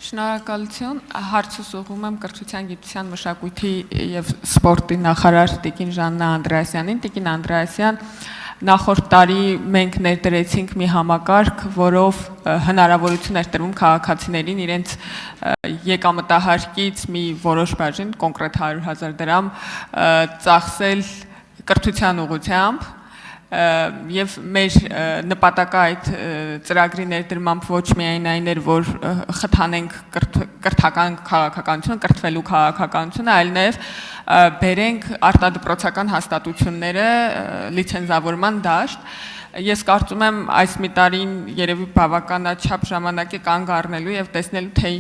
Շնորհակալություն, հարցս ուղղում եմ կրթության, գիտության, մշակույթի եւ սպորտի նախարար Տիկին Ժաննա Անդրեասյանին. Տիկին Անդրեասյան, նախորդ տարի մենք ներդրեցինք մի համակարգ, որով հնարավորություն էր տրվում քաղաքացիներին իրենց եկամտահարկից մի որոշ բաժին, կոնկրետ 100,000 դրամ, ծախսել կրթության ուղղությամբ, եւ մեր նպատակը այդ ծրագրի ներդրմամբ ոչ միայն այն էր, որ խթանենք կրթական քաղաքականությունը, կրթվելու քաղաքականությունը, այլ նաեւ բերենք արտադպրոցական հաստատությունները լիցենզավորման դաշտ։ Ես կարծում եմ այս մի տարին երևի բավականաչափ ժամանակ է կանգ առնելու եւ տեսնելու թե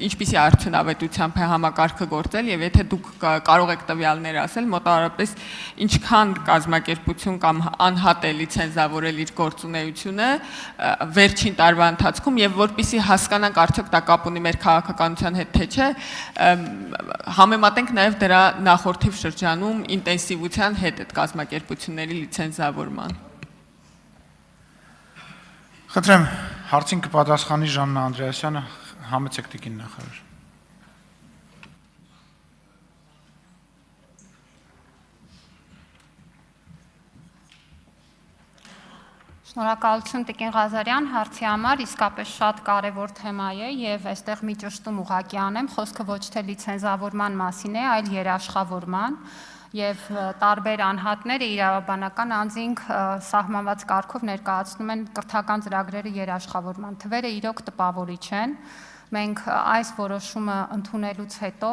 ինչպիսի արդյունավետությամբ է համակարգը գործել եւ եթե դուք կարող եք տվյալներ ասել մոտավորապես ինչքան կազմակերպություն կամ անհատ է լիցենզավորել իր գործունեությունը վերջին տարվա ընթացքում եւ որպիսի հասկանանք արդյոք դա կապ ունի մեր քաղաքականության հետ թե չէ համեմատենք նաեւ դրա նախորդիվ շրջանում ինտենսիվության հետ այդ կազմակերպությունների լիցենզավորման Խնդրեմ, հարցին կպատասխանի Ժաննա Անդրեասյանը, համեցեք Տիկին նախարար։ Շնորհակալություն Տիկին Ղազարյան, հարցի համար իսկապես շատ կարևոր թեմա է եւ այստեղ մի ճշտում ուղղակի անեմ, խոսքը ոչ թե լիցենզավորման մասին է, այլ երաշխավորման եւ տարբեր անհատները իրավաբանական անձինք սահմանված կարգով ներկայացնում են կրթական ծրագրերը երաշխավորման թվերը իրոք տպավորիչ են մենք այս որոշումը ընդունելուց հետո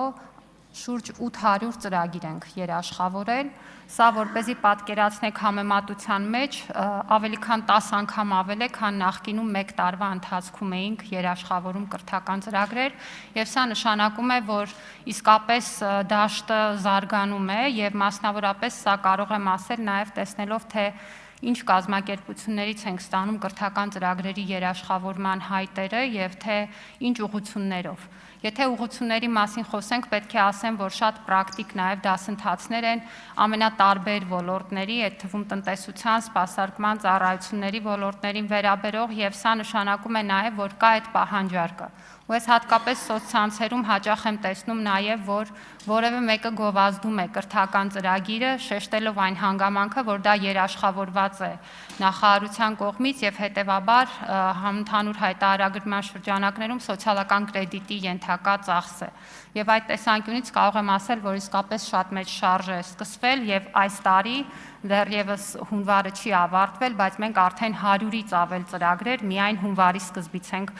շուրջ 800 ծրագիր ենք երաշխավորել Սա որպեսզի պատկերացնեք համեմատության մեջ ավելի քան 10 անգամ ավել է, քան նախկինում 1 տարվա ընթացքում էինք երաշխավորում կրթական ծրագրեր եւ սա նշանակում է, որ իսկապես դաշտը զարգանում է եւ մասնավորապես սա կարող եմ ասել նաեւ տեսնելով թե ինչ կազմակերպություններից ենք ստանում կրթական ծրագրերի երաշխավորման հայտերը եւ թե ինչ ուղղություններով Եթե ուղղությունների մասին խոսենք, պետք է ասեմ, որ շատ պրակտիկ նաև դասընթացներ են ամենատարբեր ոլորտների, այդ թվում տնտեսության, սպասարկման, ծառայությունների ոլորտներին վերաբերող եւ սա նշանակում է նաև, որ կա այդ պահանջարկը։ Ու ես հատկապես սոցցանցերում հաճախ եմ տեսնում նաև, որ որևէ մեկը գովազդում է կրթական ծրագիրը, շեշտելով այն հանգամանքը, որ դա երաշխավորված է նախարարության կողմից եւ հետեւաբար համընդհանուր հայտարարագրման շրջանակներում սոցիալական կրեդիտի ենթակա ծախս է։ Եվ այդ տեսանկյունից կարող եմ ասել, որ իսկապես շատ մեծ շարժ է սկսվել եւ այս տարի դեռևս հունվարը չի ավարտվել, բայց մենք արդեն 100-ից ավել ծրագրեր միայն հունվարի սկզբից ենք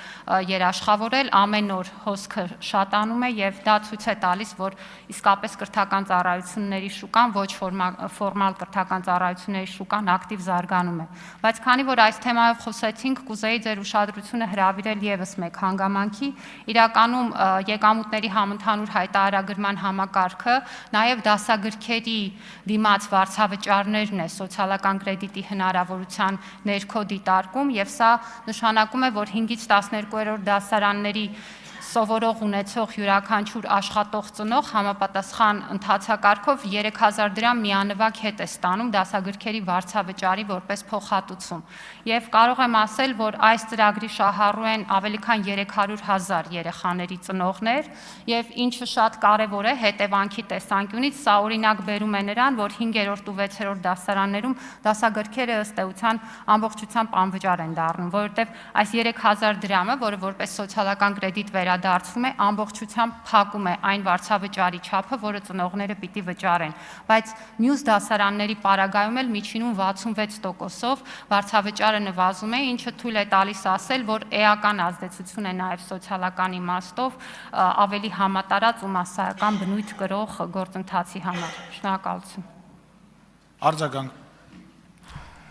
երաշխավորել, ամեն օր հոսքը շատանում է եւ դա ցույց է տալիս, որ իսկապես կրթական ծառայությունների շուկան, ոչ ֆորմալ կրթական ծառայությունների շուկան ակտիվ զարգանում է։ Բայց քանի որ այս թեմայով խոսեցինք, կուզեի ձեր ուշադրությունը հրավիրել եւս մեկ հանգամանքի, իրականում եկամուտների համընդհանուր հայտարարագրման համակարգը նաեւ դասագրքերի դիմաց վարձավճարներն է սոցիալական կրեդիտի հնարավորության ներքո դիտարկում եւ սա նշանակում է, որ 5-ից 12-րդ դասարանների սովորող ունեցող յուրաքանչյուր աշխատող ծնող համապատասխան ընթացակարգով 3000 դրամ միանվագ հետ է ստանում դասագրքերի վարձավճարի որպես փոխհատուցում։ Եվ կարող եմ ասել, որ այս ծրագրի շահառու են ավելի քան 300,000 երեխաների ծնողներ եւ ինչը շատ կարեւոր է հետևանքի տեսանկյունից, սա օրինակ բերում է նրան, որ 5-րդ ու 6-րդ դասարաններում դասագրքերը ըստ էության ամբողջությամբ անվճար են դառնում, որովհետեւ այս 3000 դրամը, որը որպես սոցիալական կրեդիտ դարձվում է ամբողջությամբ փակում է այն վարձավճարի չափը, որը ծնողները պիտի վճարեն, բայց մյուս դասարանների պարագայում էլ միջինում 66%-ով վարձավճարը նվազում է, ինչը թույլ է տալիս ասել, որ էական ազդեցություն է նաև սոցիալական իմաստով ավելի համատարած ու մասսայական բնույթ կրող գործընթացի համար։ Շնորհակալություն։ Արձագանք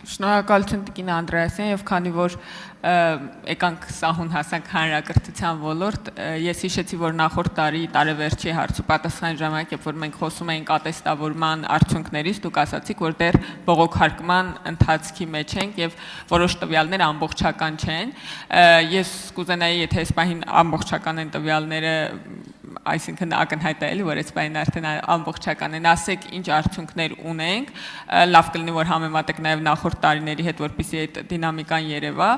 Շնորհակալություն Տիկին Անդրեասյան եւ քանի որ եկանք սահուն հասանք հանրակրթության ոլորտ, ես հիշեցի, որ նախորդ տարի տարեվերջի հարց ու պատասխան ժամանակ, երբ որ մենք խոսում էինք ատեստավորման արդյունքներից, դուք ասացիք, որ դեռ բողոքարկման ընթացքի մեջ ենք եւ որոշ տվյալներ ամբողջական չեն։ Ես կուզենայի, եթե այս պահին ամբողջական են տվյալները այսինքն ակնհայտ է, որ այս բանը արդեն ամբողջական են, ասեք ինչ արդյունքներ ունենք, լավ կլինի որ համեմատեք նաև նախորդ տարիների հետ, որպեսզի այդ դինամիկան երևա,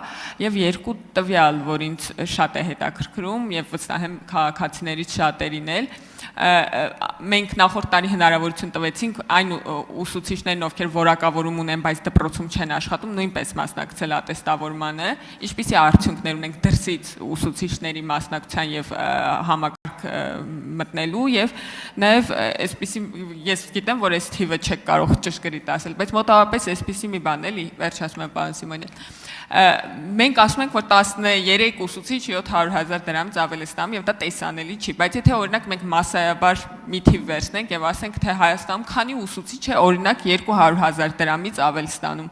եւ երկու տվյալ, որ ինձ շատ է հետաքրքրում եւ վստահ եմ քաղաքացիներից շատերին էլ մենք նախորդ տարի հնարավորություն տվեցինք այն ուսուցիչներին, ովքեր որակավորում ունեն, բայց դպրոցում չեն աշխատում, նույնպես մասնակցել ատեստավորմանը, ինչպիսի արդյունքներ ունենք դրսից ուսուցիչների մասնակցության եւ համակարգ մտնելու եւ նաեւ այսպիսի ես գիտեմ, որ այս թիվը չեք կարող ճշգրիտ ասել, բայց մոտավորապես այսպիսի մի բան էլի, վերջ ասում եմ պարոն Սիմոնյան։ Մենք ասում ենք, որ 13 ուսուցիչ 700,000 դրամ ծավել է ստանում եւ դա տեսանելի չի, բայց եթե օրինակ մենք մասսայաբար մի թիվ վերցնենք եւ ասենք, թե Հայաստանում քանի ուսուցիչ է օրինակ 200,000 դրամից ավել ստանում,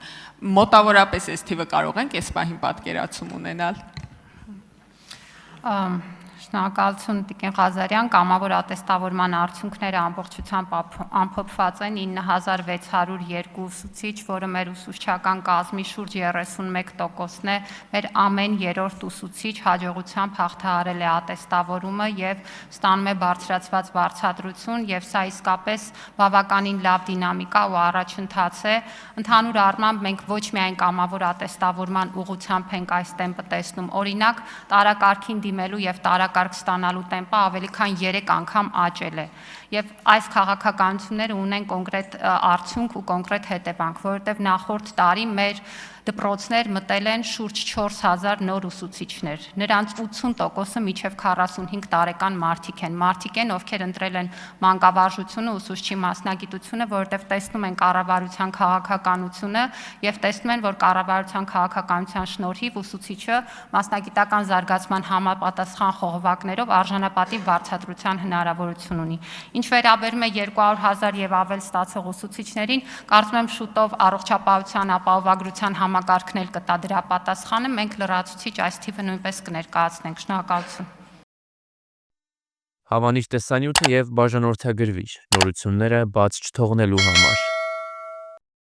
մոտավորապես այս թիվը կարող ենք այս պահին պատկերացում ունենալ։ Շնորհակալություն Տիկին Ղազարյան, կամավոր ատեստավորման արդյունքները ամբողջությամբ ամփոփված են 9602 ուսուցիչ, որը մեր ուսուցչական կազմի շուրջ 31%-ն է, մեր ամեն երրորդ ուսուցիչ հաջողությամբ հաղթահարել է ատեստավորումը եւ ստանում է բարձրացված վարձատրություն եւ սա իսկապես բավականին լավ դինամիկա ու առաջընթաց է։ Ընդհանուր առմամբ մենք ոչ միայն կամավոր ատեստավորման ուղղությամբ ենք այս տեմպը տեսնում, օրինակ տարակարգին դիմելու եւ տարակարգ ստանալու տեմպը ավելի քան 3 անգամ աճել է եւ այս քաղաքականությունները ունեն կոնկրետ արդյունք ու կոնկրետ հետևանք, որովհետեւ նախորդ տարի մեր դպրոցներ մտել են շուրջ 4000 նոր ուսուցիչներ։ Նրանց 80%-ը միջև 45 տարեկան մարդիկ են, ովքեր ընտրել են մանկավարժությունը, ուսուցչի մասնագիտությունը, որովհետև տեսնում են կառավարության քաղաքականությունը եւ տեսնում են, որ կառավարության քաղաքականության շնորհիվ ուսուցիչը մասնագիտական զարգացման համապատասխան խողովակներով արժանապատիվ վարձատրության հնարավորություն ունի։ Ինչ վերաբերում է 200,000 եւ ավել ստացող ուսուցիչներին, կարծում եմ շուտով առողջապահության ապահովագրության համակարգն կտա դրա պատասխանը, մենք լրացուցիչ այս թիվը նույնպես կներկայացնենք։ Շնորհակալություն։ Հավանիչ տեսանյութը եւ բաժանորդագրվիչ նորությունները բաց չթողնելու համար։